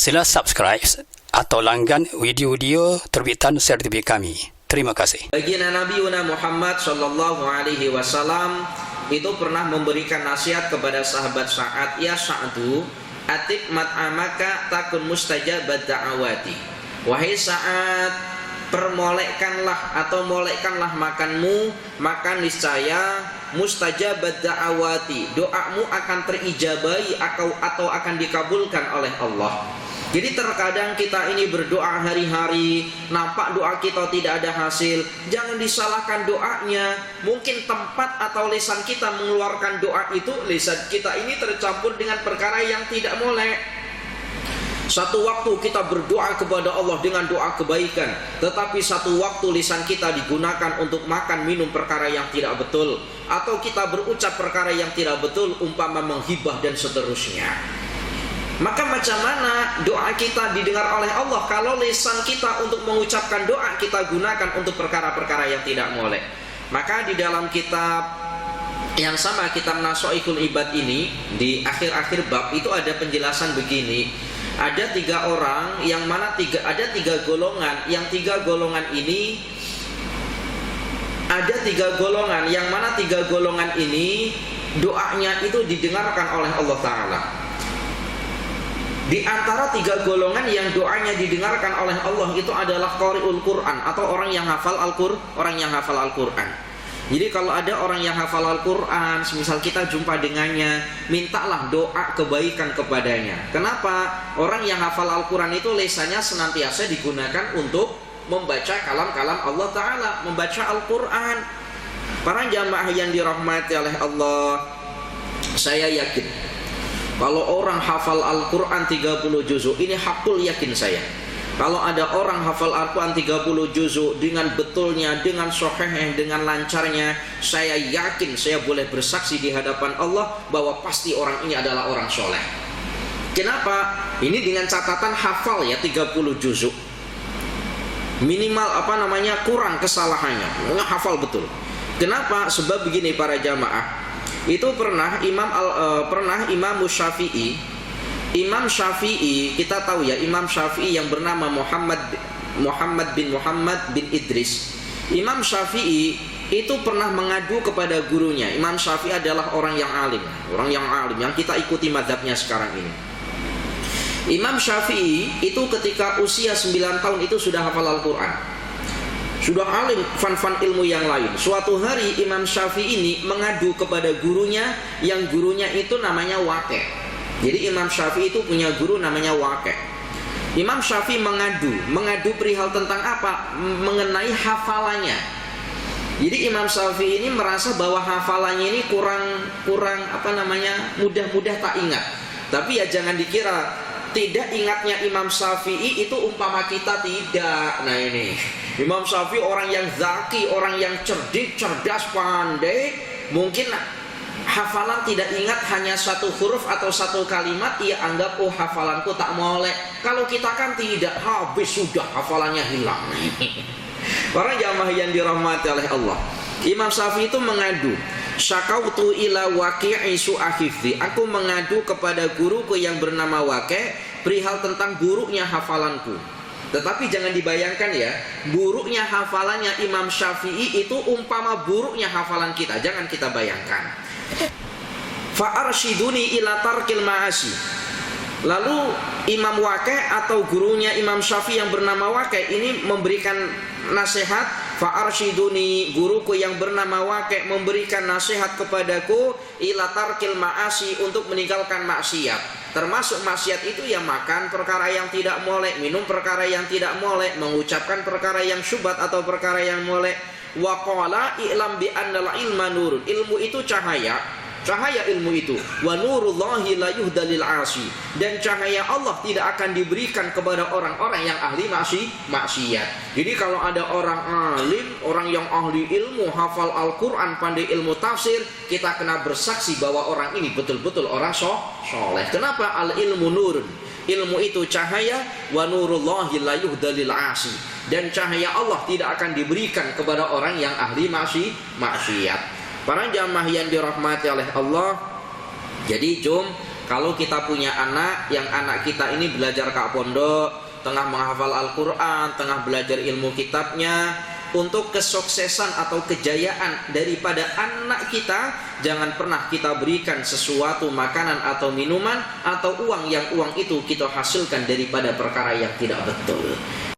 Sila subscribe atau langgan video-video terbitan sertifikat kami. Terima kasih. Baginda Nabi Muhammad sallallahu alaihi wasallam itu pernah memberikan nasihat kepada sahabat Sa'ad, ya Sa'du, atib mat'amaka takun mustajabat da'awati. Wahai Sa'ad, permolekkanlah atau molekkanlah makanmu, maka niscaya mustajabat da'awati, doamu akan terijabahi atau akan dikabulkan oleh Allah. Jadi terkadang kita ini berdoa hari-hari, nampak doa kita tidak ada hasil. Jangan disalahkan doanya. Mungkin tempat atau lisan kita mengeluarkan doa itu, lisan kita ini tercampur dengan perkara yang tidak molek. Satu waktu kita berdoa kepada Allah dengan doa kebaikan, tetapi satu waktu lisan kita digunakan untuk makan minum perkara yang tidak betul, atau kita berucap perkara yang tidak betul, umpama menghibah dan seterusnya. Maka macam mana doa kita didengar oleh Allah kalau lisan kita untuk mengucapkan doa kita gunakan untuk perkara-perkara yang tidak molek? Maka di dalam kitab yang sama, kitab Nasoihul Ibad ini, di akhir-akhir bab itu ada penjelasan begini. Ada tiga orang, yang mana ada tiga golongan. Yang tiga golongan ini, ada tiga golongan, yang mana tiga golongan ini doanya itu didengarkan oleh Allah Ta'ala. Di antara tiga golongan yang doanya didengarkan oleh Allah itu adalah qari'ul Quran, atau orang yang hafal Al-Quran. Jadi kalau ada orang yang hafal Al-Quran, semisal kita jumpa dengannya, mintalah doa kebaikan kepadanya. Kenapa? Orang yang hafal Al-Quran itu lisannya senantiasa digunakan untuk membaca kalam-kalam Allah Ta'ala, membaca Al-Quran. Para jamaah yang dirahmati oleh Allah, saya yakin kalau orang hafal Al-Quran 30 juzuk, ini hakul yakin saya, kalau ada orang hafal Al-Quran 30 juzuk dengan betulnya, dengan sohehnya, dengan lancarnya, saya yakin, saya boleh bersaksi di hadapan Allah bahwa pasti orang ini adalah orang soleh. Kenapa? Ini dengan catatan hafal ya 30 juzuk. Minimal kurang kesalahannya, nggak hafal betul. Kenapa? Sebab begini para jamaah, itu pernah Imam Syafi'i. Imam Syafi'i, kita tahu ya, Imam Syafi'i yang bernama Muhammad bin Idris. Imam Syafi'i itu pernah mengadu kepada gurunya. Imam Syafi'i adalah orang yang alim yang kita ikuti mazhabnya sekarang ini. Imam Syafi'i itu ketika usia 9 tahun itu sudah hafal Al-Quran, sudah alim fan ilmu yang lain. Suatu hari Imam Syafi'i ini mengadu kepada gurunya, yang gurunya itu namanya Waqi'. Jadi Imam Syafi'i itu punya guru namanya Waqi'. Imam Syafi'i mengadu perihal tentang apa? Mengenai hafalannya. Jadi Imam Syafi'i ini merasa bahwa hafalannya ini kurang mudah tak ingat. Tapi ya jangan dikira tidak ingatnya Imam Syafi'i itu umpama kita tidak. Nah ini Imam Syafi'i orang yang zaki, orang yang cerdik, cerdas, pandai. Mungkin hafalan tidak ingat hanya satu huruf atau satu kalimat, ia anggap hafalanku tak molek. Kalau kita kan tidak, habis sudah hafalannya hilang. Para jamaah yang dirahmati oleh Allah, Imam Syafi'i itu mengadu, syakautu ila Waqi'i su'ahifzi, aku mengadu kepada guruku yang bernama Waqi' perihal tentang buruknya hafalanku. Tetapi jangan dibayangkan ya, buruknya hafalannya Imam Syafi'i itu umpama buruknya hafalan kita. Jangan kita bayangkan. Fa'arshiduni ila tarkil ma'asi. Lalu Imam Waqi' atau gurunya Imam Syafi'i yang bernama Waqi' ini memberikan nasihat. Fa'arshiduni, guruku yang bernama Waqi' memberikan nasihat kepadaku ila tarkil ma'asi, untuk meninggalkan maksiat. Termasuk maksiat itu ya makan perkara yang tidak molek, minum perkara yang tidak molek, mengucapkan perkara yang syubhat atau perkara yang molek. Wa qala i'lam bi annal ilma nurun, ilmu itu cahaya ilmu itu. Wa nurullahi la yuhdalil 'asi, dan cahaya Allah tidak akan diberikan kepada orang-orang yang ahli maksiat. Jadi kalau ada orang alim, orang yang ahli ilmu, hafal Al-Quran, pandai ilmu tafsir, kita kena bersaksi bahwa orang ini betul-betul orang soleh. Kenapa? Al ilmu nurun, ilmu itu cahaya. Wa nurullahi la yuhdalil 'asi, dan cahaya Allah tidak akan diberikan kepada orang yang ahli maksiat. Para jamaah yang dirahmati oleh Allah, jadi Kalau kita punya anak, yang anak kita ini belajar ke pondok, tengah menghafal Al-Quran, tengah belajar ilmu kitabnya, untuk kesuksesan atau kejayaan daripada anak kita, jangan pernah kita berikan sesuatu makanan atau minuman atau uang yang uang itu kita hasilkan daripada perkara yang tidak betul.